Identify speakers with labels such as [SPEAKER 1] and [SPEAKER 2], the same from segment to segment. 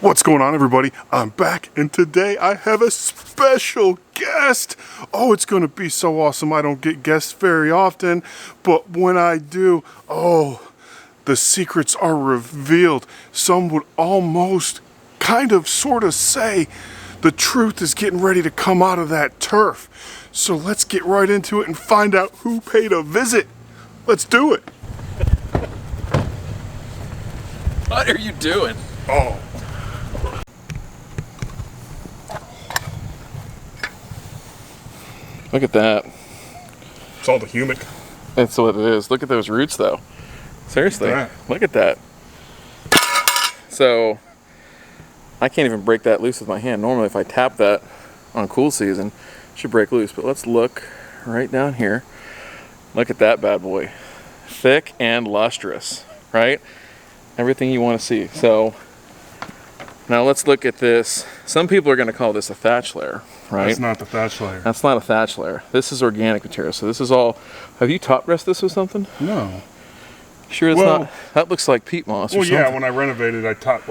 [SPEAKER 1] What's going on, everybody? I'm back, and today I have a special guest. Oh, it's going to be so awesome. I don't get guests very often, but when I do, oh, the secrets are revealed. Some would almost sort of say the truth is getting ready to come out of that turf. So let's get right into it and find out who paid a visit. Let's do it.
[SPEAKER 2] What are you doing?
[SPEAKER 1] Oh.
[SPEAKER 2] Look at that.
[SPEAKER 1] It's all the humic.
[SPEAKER 2] That's what it is. Look at those roots, though. Seriously, look at that. So, I can't even break that loose with my hand. Normally, if I tap that on cool season, it should break loose. But let's look right down here. Look at that bad boy. Thick and lustrous, right? Everything you want to see. So, now let's look at this. Some people are going to call this a thatch layer, right?
[SPEAKER 1] That's not the thatch layer.
[SPEAKER 2] That's not a thatch layer. This is organic material. So this is all. Have you top dressed this with something?
[SPEAKER 1] No.
[SPEAKER 2] Sure, it's not. That looks like peat moss.
[SPEAKER 1] Well,
[SPEAKER 2] or something.
[SPEAKER 1] yeah. When I renovated, I did top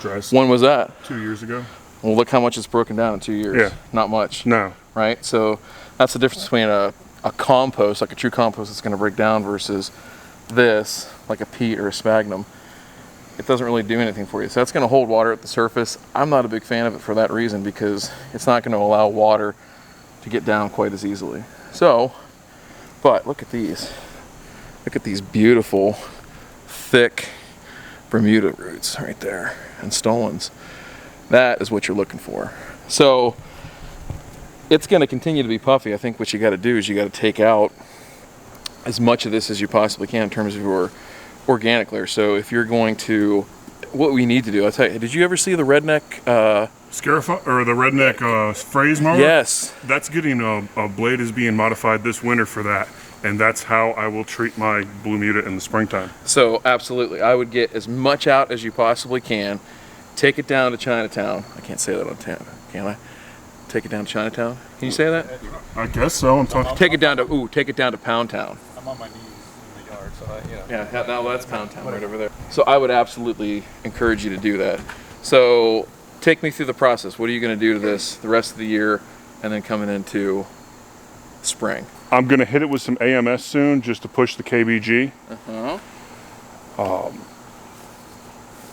[SPEAKER 1] dress.
[SPEAKER 2] When was that?
[SPEAKER 1] 2 years ago.
[SPEAKER 2] Well, look how much it's broken down in 2 years.
[SPEAKER 1] Yeah.
[SPEAKER 2] Not much.
[SPEAKER 1] No.
[SPEAKER 2] Right. So that's the difference between a compost, like a true compost, that's going to break down, versus this, like a peat or a sphagnum. It doesn't really do anything for you. So that's going to hold water at the surface. I'm not a big fan of it for that reason, because it's not going to allow water to get down quite as easily. So, but look at these. Look at these beautiful, thick Bermuda roots right there, and stolons. That is what you're looking for. So, it's going to continue to be puffy. I think what you got to do is you got to take out as much of this as you possibly can in terms of your organic layer. So if you're going to, what we need to do, I'll tell you, did you ever see the redneck
[SPEAKER 1] or the redneck phrase mower?
[SPEAKER 2] Yes.
[SPEAKER 1] That's getting a blade is being modified this winter for that, and that's how I will treat my Bermuda in the springtime.
[SPEAKER 2] So absolutely, I would get as much out as you possibly can. Take it down to Chinatown. I can't say that on town, can I? Take it down to Chinatown. Can you say that?
[SPEAKER 1] I guess so. I'm talking.
[SPEAKER 2] Take it down to Pound Town.
[SPEAKER 3] I'm on my knees in the yard, so
[SPEAKER 2] Yeah, now that's Pound Town right over there. So I would absolutely encourage you to do that. So take me through the process. What are you going to do to this the rest of the year, and then coming into spring?
[SPEAKER 1] I'm going to hit it with some AMS soon, just to push the KBG.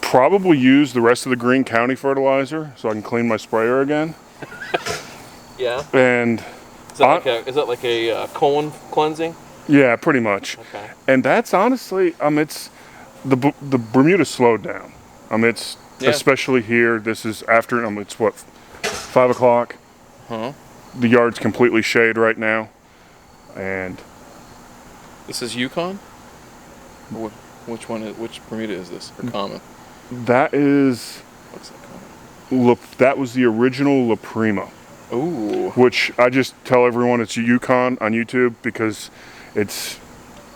[SPEAKER 1] Probably use the rest of the Green County fertilizer so I can clean my sprayer again.
[SPEAKER 2] Yeah.
[SPEAKER 1] And
[SPEAKER 2] is that like a colon cleansing?
[SPEAKER 1] Yeah, pretty much.
[SPEAKER 2] Okay.
[SPEAKER 1] And that's honestly, it's the Bermuda slowed down. It's especially here. This is after it's what, 5 o'clock. The yard's completely shade right now, and
[SPEAKER 2] this is Yukon. Which Bermuda is this? Or common?
[SPEAKER 1] That is.
[SPEAKER 2] What's that common?
[SPEAKER 1] That was the original La Prima.
[SPEAKER 2] Ooh.
[SPEAKER 1] Which I just tell everyone it's Yukon on YouTube, because it's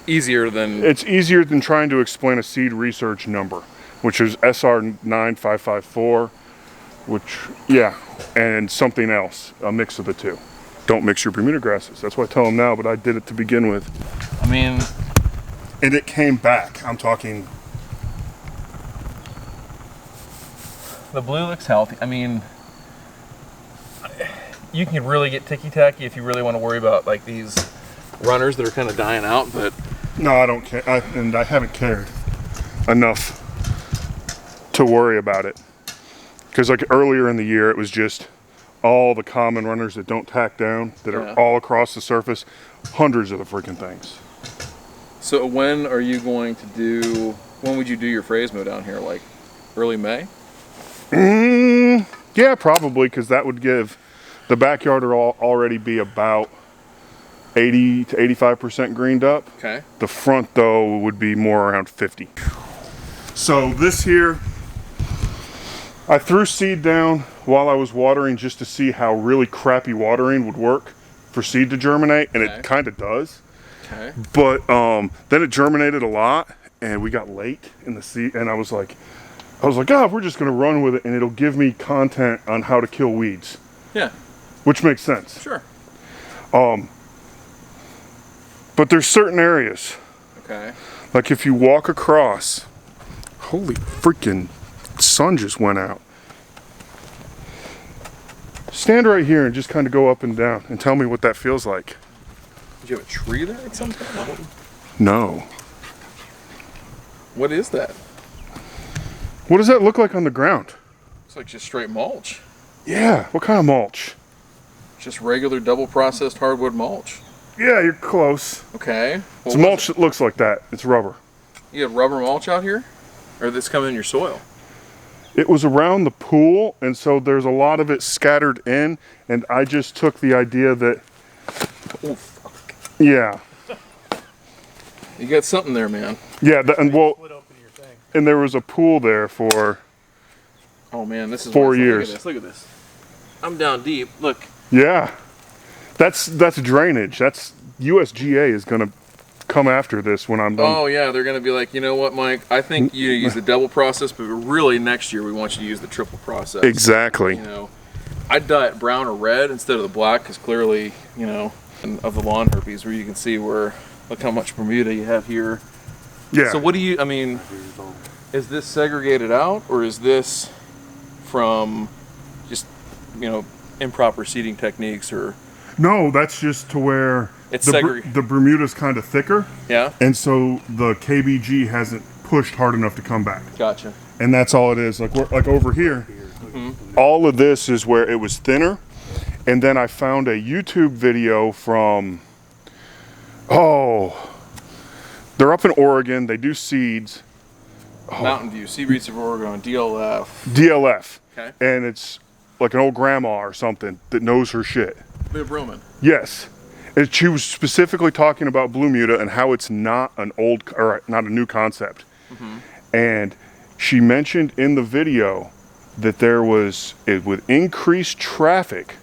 [SPEAKER 2] easier than
[SPEAKER 1] trying to explain a seed research number, which is SR9554, and something else, a mix of the two. Don't mix your Bermuda grasses. That's what I tell them now, but I did it to begin with.
[SPEAKER 2] I mean,
[SPEAKER 1] and it came back. I'm talking.
[SPEAKER 2] The blue looks healthy. I mean, you can really get ticky-tacky if you really want to worry about like these runners that are kind of dying out, but
[SPEAKER 1] no, I don't care, and I haven't cared enough to worry about it, because like earlier in the year it was just all the common runners that don't tack down, that are all across the surface, hundreds of the freaking things.
[SPEAKER 2] So when are you going to do? When would you do your phrase mow down here? Like early May?
[SPEAKER 1] Yeah, probably, because that would give the backyard will already be about 80 to 85% greened up.
[SPEAKER 2] Okay.
[SPEAKER 1] The front, though, would be more around 50. So this here, I threw seed down while I was watering, just to see how really crappy watering would work for seed to germinate, and it kind of does.
[SPEAKER 2] Okay.
[SPEAKER 1] But then it germinated a lot, and we got late in the seed, and I was like, we're just going to run with it, and it'll give me content on how to kill weeds.
[SPEAKER 2] Yeah.
[SPEAKER 1] Which makes sense.
[SPEAKER 2] Sure.
[SPEAKER 1] But there's certain areas.
[SPEAKER 2] Okay.
[SPEAKER 1] Like if you walk across, holy freaking sun just went out. Stand right here and just kind of go up and down and tell me what that feels like.
[SPEAKER 2] Did you have a tree there at some time?
[SPEAKER 1] No.
[SPEAKER 2] What is that?
[SPEAKER 1] What does that look like on the ground?
[SPEAKER 2] It's like just straight mulch.
[SPEAKER 1] Yeah, what kind of mulch?
[SPEAKER 2] Just regular double processed hardwood mulch.
[SPEAKER 1] Yeah, you're close.
[SPEAKER 2] Okay.
[SPEAKER 1] It's mulch that looks like that. It's rubber.
[SPEAKER 2] You have rubber mulch out here? Or that's coming in your soil?
[SPEAKER 1] It was around the pool, and so there's a lot of it scattered in, and I just took the idea that,
[SPEAKER 2] Oh, fuck.
[SPEAKER 1] yeah.
[SPEAKER 2] You got something there, man.
[SPEAKER 1] Yeah, and well,
[SPEAKER 3] Split open your thing.
[SPEAKER 1] and there was a pool there for,
[SPEAKER 2] Oh, man, this is
[SPEAKER 1] 4
[SPEAKER 2] what-
[SPEAKER 1] years.
[SPEAKER 2] Look at this. I'm down deep. Look.
[SPEAKER 1] yeah. That's drainage. That's USGA is gonna come after this when I'm done.
[SPEAKER 2] Oh, yeah, they're going to be like, you know what, Mike? I think you use the double process, but really next year we want you to use the triple process.
[SPEAKER 1] Exactly.
[SPEAKER 2] You know, I'd dye it brown or red instead of the black because clearly, you know, of the lawn herpes where you can see where, look how much Bermuda you have here.
[SPEAKER 1] Yeah.
[SPEAKER 2] So what do you, I mean, is this segregated out or is this from just, you know, improper seeding techniques or?
[SPEAKER 1] No, that's just to where
[SPEAKER 2] It's
[SPEAKER 1] the Bermuda's kind of thicker,
[SPEAKER 2] Yeah?
[SPEAKER 1] and so the KBG hasn't pushed hard enough to come back.
[SPEAKER 2] Gotcha.
[SPEAKER 1] And that's all it is. Like over here, all of this is where it was thinner. And then I found a YouTube video from, they're up in Oregon. They do seeds.
[SPEAKER 2] Mountain View, Sea Breeds of Oregon, DLF.
[SPEAKER 1] DLF.
[SPEAKER 2] Okay.
[SPEAKER 1] And it's like an old grandma or something that knows her shit.
[SPEAKER 2] Viv Roman.
[SPEAKER 1] Yes. And she was specifically talking about Bermuda and how it's not an old, or not a new concept. And she mentioned in the video that there was, with increased traffic,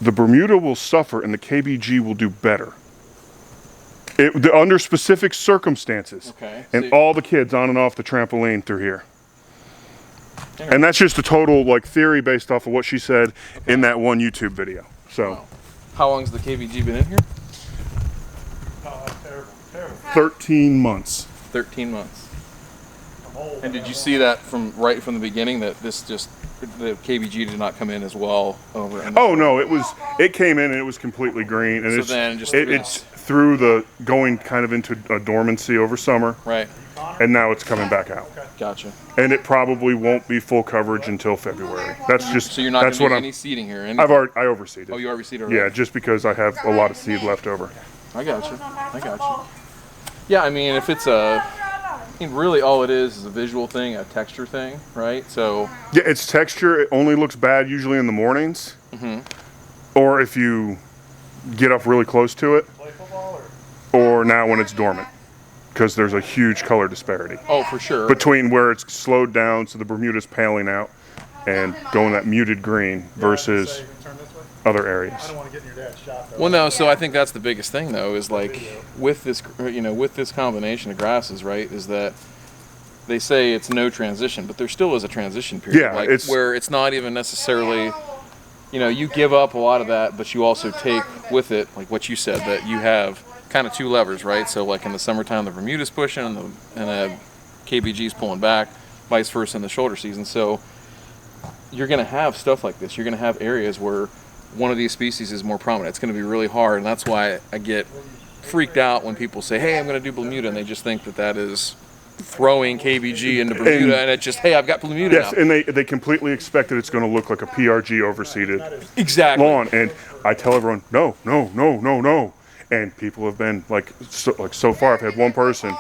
[SPEAKER 1] the Bermuda will suffer and the KBG will do better. Under specific circumstances.
[SPEAKER 2] Okay.
[SPEAKER 1] And
[SPEAKER 2] So-
[SPEAKER 1] all the kids on and off the trampoline through here. And that's just a total like theory based off of what she said in that one YouTube video. So
[SPEAKER 2] Wow. How long has the KBG been in here?
[SPEAKER 3] Oh, that's terrible. Terrible.
[SPEAKER 1] 13 months.
[SPEAKER 2] 13 months.
[SPEAKER 3] I'm old.
[SPEAKER 2] And did you see that from right from the beginning that the KBG did not come in as well over? In the
[SPEAKER 1] Oh no, it came in and it was completely green, and
[SPEAKER 2] So then just
[SPEAKER 1] it's through the going kind of into a dormancy over summer,
[SPEAKER 2] Right.
[SPEAKER 1] and now it's coming back out,
[SPEAKER 2] Gotcha.
[SPEAKER 1] and it probably won't be full coverage until February. That's just
[SPEAKER 2] So you're not
[SPEAKER 1] that's
[SPEAKER 2] going
[SPEAKER 1] what
[SPEAKER 2] to
[SPEAKER 1] I'm.
[SPEAKER 2] do any seeding here?
[SPEAKER 1] I overseeded it.
[SPEAKER 2] Oh, you already seeded already?
[SPEAKER 1] Yeah, just because I have a lot of seed left over.
[SPEAKER 2] I gotcha. I gotcha. Yeah, I mean, if it's I mean, really all it is a visual thing, a texture thing, right? So,
[SPEAKER 1] Yeah, its texture, it only looks bad usually in the mornings, or if you get up really close to it,
[SPEAKER 3] Play football or?
[SPEAKER 1] or now when it's dormant, because there's a huge color disparity
[SPEAKER 2] oh, for sure.
[SPEAKER 1] between where it's slowed down, so the Bermuda's paling out, and going that muted green versus
[SPEAKER 3] Say, turn this way.
[SPEAKER 1] other areas.
[SPEAKER 3] I don't want to get in your dad's shot though.
[SPEAKER 2] Well, no. So I think that's the biggest thing, though, is like with this, you know, with this combination of grasses, right? Is that they say it's no transition, but there still is a transition period.
[SPEAKER 1] Yeah,
[SPEAKER 2] like
[SPEAKER 1] it's-
[SPEAKER 2] where it's not even necessarily, you know, you give up a lot of that, but you also take with it, like what you said, that you have kind of two levers, right? So like in the summertime, the Bermuda's pushing and the KBG's pulling back, vice versa in the shoulder season. So you're going to have stuff like this. You're going to have areas where one of these species is more prominent. It's going to be really hard, and that's why I get freaked out when people say, hey, I'm going to do Bermuda, and they just think that that is throwing KBG into Bermuda, and it's just, hey, I've got Bermuda
[SPEAKER 1] Yes,
[SPEAKER 2] now.
[SPEAKER 1] and they completely expect that it's going to look like a PRG overseeded
[SPEAKER 2] Exactly.
[SPEAKER 1] lawn, and I tell everyone, no, no, no, no, no. And people have been like so far. I've had one person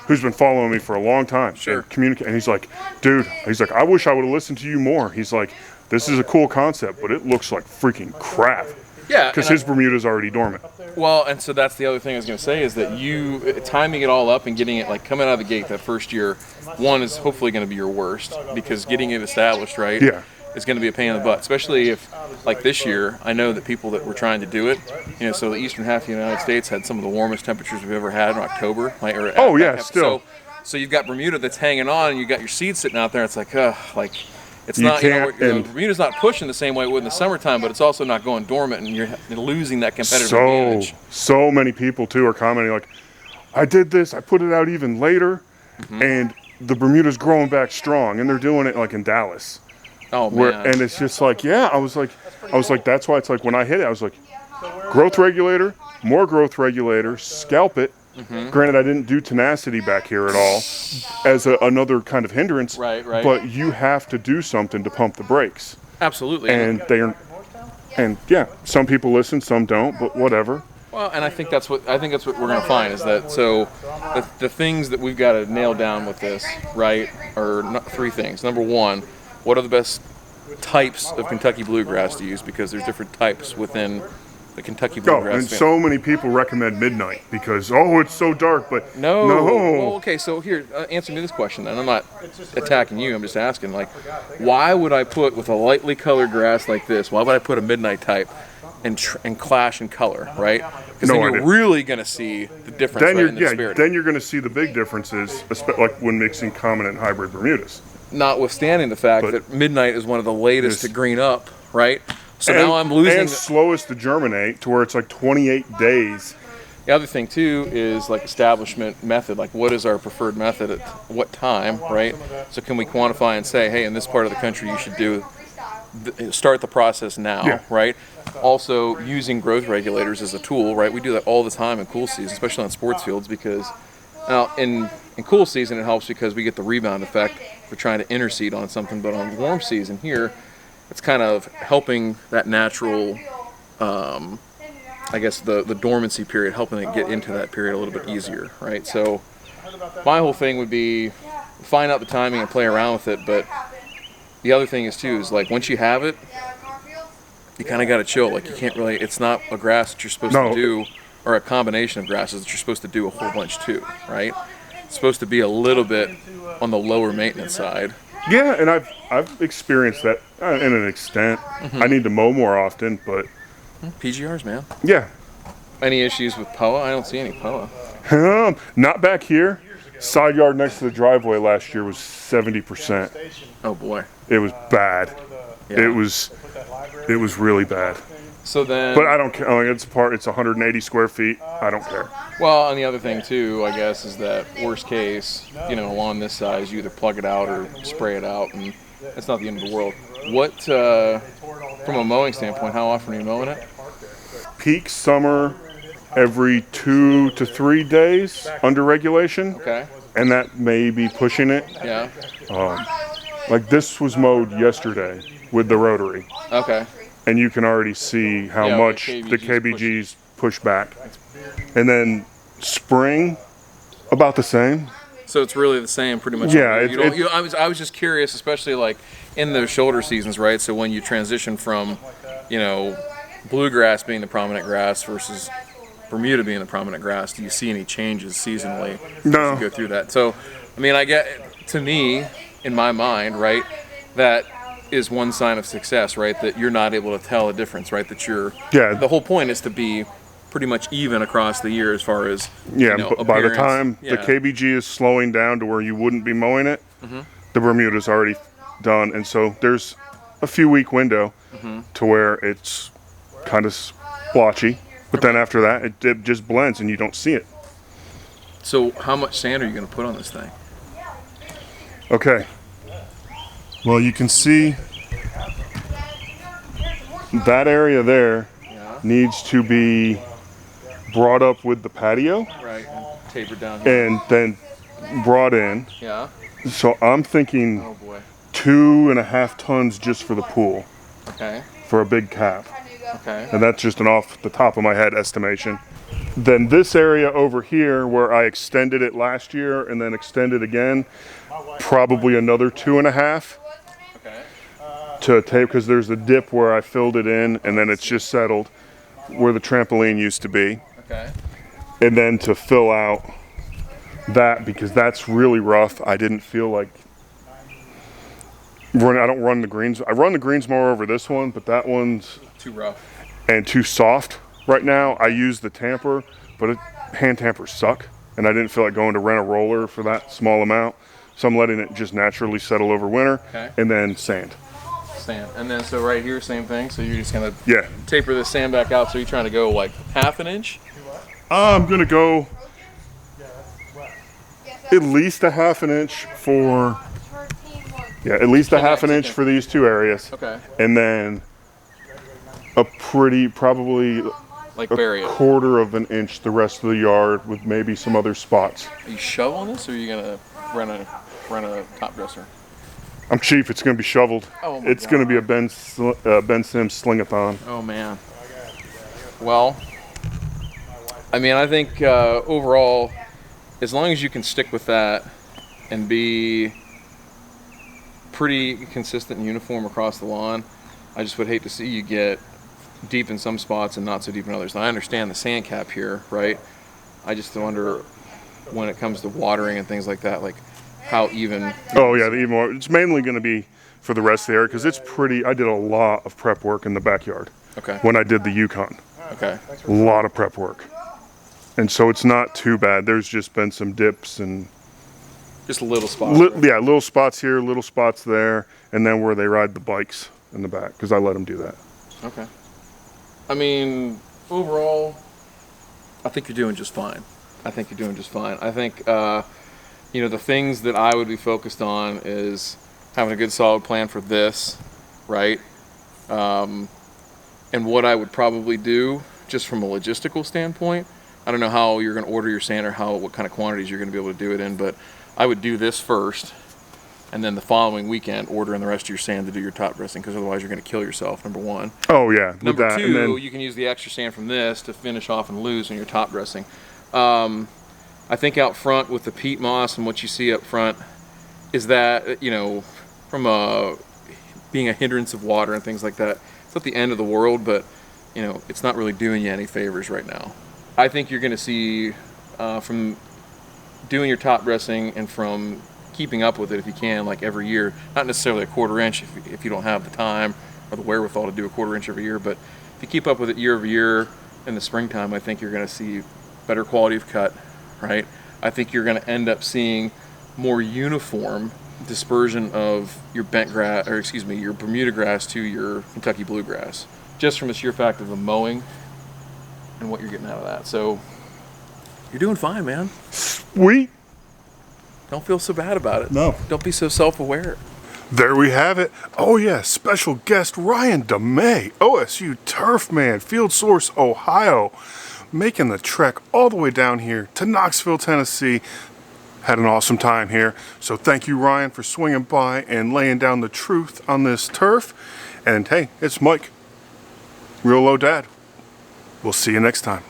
[SPEAKER 1] who's been following me for a long time.
[SPEAKER 2] Sure.
[SPEAKER 1] And communicate, and he's like, dude, he's like, I wish I would have listened to you more. He's like, this is a cool concept, but it looks like freaking crap.
[SPEAKER 2] Yeah.
[SPEAKER 1] Because
[SPEAKER 2] and
[SPEAKER 1] his Bermuda's already dormant.
[SPEAKER 2] Well, and so that's the other thing I was going to say is that you timing it all up and getting it like coming out of the gate that first year, one is hopefully going to be your worst because getting it established, right?
[SPEAKER 1] Yeah.
[SPEAKER 2] Is going to be a pain in the butt, especially if, like this year, I know that people that were trying to do it, you know, so the eastern half of the United States had some of the warmest temperatures we've ever had in October. Like, or
[SPEAKER 1] Oh, yeah,
[SPEAKER 2] back up.
[SPEAKER 1] still.
[SPEAKER 2] So you've got Bermuda that's hanging on, and you got your seed sitting out there. It's like, like it's
[SPEAKER 1] You
[SPEAKER 2] not,
[SPEAKER 1] can't,
[SPEAKER 2] you know, Bermuda's not pushing the same way it would in the summertime, but it's also not going dormant, and you're losing that competitive advantage.
[SPEAKER 1] So many people too are commenting like, I did this, I put it out even later, and the Bermuda's growing back strong, and they're doing it like in Dallas.
[SPEAKER 2] Oh man.
[SPEAKER 1] And it's just like, yeah, I was like, that's why it's like when I hit it, I was like, growth regulator, more growth regulator, scalp it. Granted, I didn't do tenacity back here at all as another kind of hindrance.
[SPEAKER 2] Right.
[SPEAKER 1] But you have to do something to pump the brakes.
[SPEAKER 2] Absolutely.
[SPEAKER 1] And yeah, some people listen, some don't, but whatever.
[SPEAKER 2] Well, and I think that's what we're going to find is that the things that we've got to nail down with this, right, are three things. Number one, what are the best types of Kentucky bluegrass to use, because there's different types within the Kentucky bluegrass.
[SPEAKER 1] And so many people recommend midnight because it's so dark, but
[SPEAKER 2] no. Well, okay, so here, answer me this question then. I'm not attacking you, I'm just asking, like, why would I put, with a lightly colored grass like this, why would I put a midnight type and clash in color, right? Because then you're really going to see the difference in the spirit.
[SPEAKER 1] Then you're going to see the big differences, like when mixing common and hybrid Bermudas.
[SPEAKER 2] Notwithstanding the fact that midnight is one of the latest to green up, right? So now I'm losing.
[SPEAKER 1] And slowest to germinate, to where it's like 28 days.
[SPEAKER 2] The other thing too is like establishment method. Like, what is our preferred method at what time, right? So can we quantify and say, hey, in this part of the country, you should start the process now, right? Also, using growth regulators as a tool, right? We do that all the time in cool season, especially on sports fields, because now in cool season it helps because we get the rebound effect for trying to interseed on something, but on warm season here, it's kind of helping that natural, I guess the dormancy period, helping it get into that period a little bit easier, right? So my whole thing would be find out the timing and play around with it, but the other thing is like once you have it, you kind of got to chill. Like, you can't really, it's not a grass that you're supposed to do, or a combination of grasses that you're supposed to do a whole bunch too, right? It's supposed to be a little bit on the lower maintenance side.
[SPEAKER 1] Yeah, and I've experienced that in an extent. I need to mow more often, but
[SPEAKER 2] PGRs, man.
[SPEAKER 1] Yeah.
[SPEAKER 2] Any issues with POA? I don't see any POA.
[SPEAKER 1] Not back here. Side yard next to the driveway last year was 70%.
[SPEAKER 2] Oh boy.
[SPEAKER 1] It was bad.
[SPEAKER 2] Yeah.
[SPEAKER 1] It was really bad.
[SPEAKER 2] So then,
[SPEAKER 1] but I don't care. It's 180 square feet. I don't care.
[SPEAKER 2] Well, and the other thing too, I guess, is that worst case, along this size, you either plug it out or spray it out, and it's not the end of the world. What, from a mowing standpoint, how often are you mowing it?
[SPEAKER 1] Peak summer, every 2 to 3 days under regulation.
[SPEAKER 2] Okay.
[SPEAKER 1] And that may be pushing it.
[SPEAKER 2] Yeah.
[SPEAKER 1] Like this was mowed yesterday with the rotary.
[SPEAKER 2] Okay.
[SPEAKER 1] And you can already see how much the KBGs push back. And then spring, about the same.
[SPEAKER 2] So it's really the same pretty much.
[SPEAKER 1] Yeah.
[SPEAKER 2] I was just curious, especially like in those shoulder seasons, right? So when you transition from, bluegrass being the prominent grass versus Bermuda being the prominent grass, do you see any changes seasonally
[SPEAKER 1] No.
[SPEAKER 2] as you go through that? So, I mean, to me, in my mind, right, that is one sign of success, right? That you're not able to tell a difference, right? That the whole point is to be pretty much even across the year as far as
[SPEAKER 1] but by the time the KBG is slowing down to where you wouldn't be mowing it, the Bermuda's already done, and so there's a few week window to where it's kind of splotchy, but then after that it just blends and you don't see it.
[SPEAKER 2] So how much sand are you going to put on this thing?
[SPEAKER 1] Okay. Well, you can see that area there needs to be brought up with the patio.
[SPEAKER 2] Right, and tapered down here.
[SPEAKER 1] And then brought in.
[SPEAKER 2] Yeah.
[SPEAKER 1] So I'm thinking 2.5 tons just for the pool.
[SPEAKER 2] Okay.
[SPEAKER 1] For a big cap.
[SPEAKER 2] Okay.
[SPEAKER 1] And that's just an off the top of my head estimation. Then this area over here where I extended it last year and then extended again, probably another 2.5. To tape, because there's a dip where I filled it in and then it's just settled where the trampoline used to be.
[SPEAKER 2] Okay.
[SPEAKER 1] And then to fill out that, because that's really rough. I didn't feel like I don't run the greens. I run the greens more over this one, but that one's
[SPEAKER 2] too rough
[SPEAKER 1] and too soft right now. I use the tamper, but hand tampers suck, and I didn't feel like going to rent a roller for that small amount. So I'm letting it just naturally settle over winter, and then sand.
[SPEAKER 2] And then so right here, same thing. So you're just gonna taper the sand back out. So you're trying to go like 1/2 inch?
[SPEAKER 1] I'm gonna go at least a half an inch for, yeah, at least a half an inch for these two areas.
[SPEAKER 2] Okay.
[SPEAKER 1] And then a pretty, probably
[SPEAKER 2] Like
[SPEAKER 1] a
[SPEAKER 2] bury it.
[SPEAKER 1] quarter of an inch the rest of the yard with maybe some other spots.
[SPEAKER 2] Are you shoveling this, or are you gonna run a top dresser?
[SPEAKER 1] I'm cheap. It's going to be shoveled.
[SPEAKER 2] Oh my
[SPEAKER 1] It's going to be a Ben Sims sling-a-thon.
[SPEAKER 2] Oh man. Well, I mean, I think overall, as long as you can stick with that and be pretty consistent and uniform across the lawn, I just would hate to see you get deep in some spots and not so deep in others. And I understand the sand cap here, right? I just wonder when it comes to watering and things like that, like how even.
[SPEAKER 1] Oh yeah, even more. It's mainly going to be for the rest of the area because it's pretty. I did a lot of prep work in the backyard.
[SPEAKER 2] Okay.
[SPEAKER 1] When I did the Yukon.
[SPEAKER 2] Okay.
[SPEAKER 1] A lot of prep work. And so it's not too bad. There's just been some dips and
[SPEAKER 2] Just little spots.
[SPEAKER 1] yeah, little spots here, little spots there, and then where they ride the bikes in the back because I let them do that.
[SPEAKER 2] Okay. I mean, overall, I think you're doing just fine. I think, you know, the things that I would be focused on is having a good solid plan for this, right? And what I would probably do, just from a logistical standpoint, I don't know how you're going to order your sand or what kind of quantities you're going to be able to do it in, but I would do this first, and then the following weekend order in the rest of your sand to do your top dressing, because otherwise you're going to kill yourself, number one.
[SPEAKER 1] Oh yeah, with
[SPEAKER 2] Number
[SPEAKER 1] that.
[SPEAKER 2] two,
[SPEAKER 1] And then,
[SPEAKER 2] you can use the extra sand from this to finish off and lose in your top dressing. I think out front with the peat moss and what you see up front is that, you know, from being a hindrance of water and things like that, it's not the end of the world, but, you know, it's not really doing you any favors right now. I think you're going to see from doing your top dressing and from keeping up with it if you can, like every year, not necessarily a quarter inch if you don't have the time or the wherewithal to do a quarter inch every year, but if you keep up with it year over year in the springtime, I think you're going to see better quality of cut, right? I think you're going to end up seeing more uniform dispersion of your your Bermuda grass to your Kentucky bluegrass, just from the sheer fact of the mowing and what you're getting out of that. So you're doing fine, man.
[SPEAKER 1] sweet.
[SPEAKER 2] Don't feel so bad about it.
[SPEAKER 1] No.
[SPEAKER 2] Don't be so self-aware.
[SPEAKER 1] There we have it. Oh yeah, special guest Ryan DeMay, OSU Turf Man, Field Source, Ohio, making the trek all the way down here to Knoxville, Tennessee. Had an awesome time here. So thank you, Ryan, for swinging by and laying down the truth on this turf. And hey, it's Mike, Real Low Dad. We'll see you next time.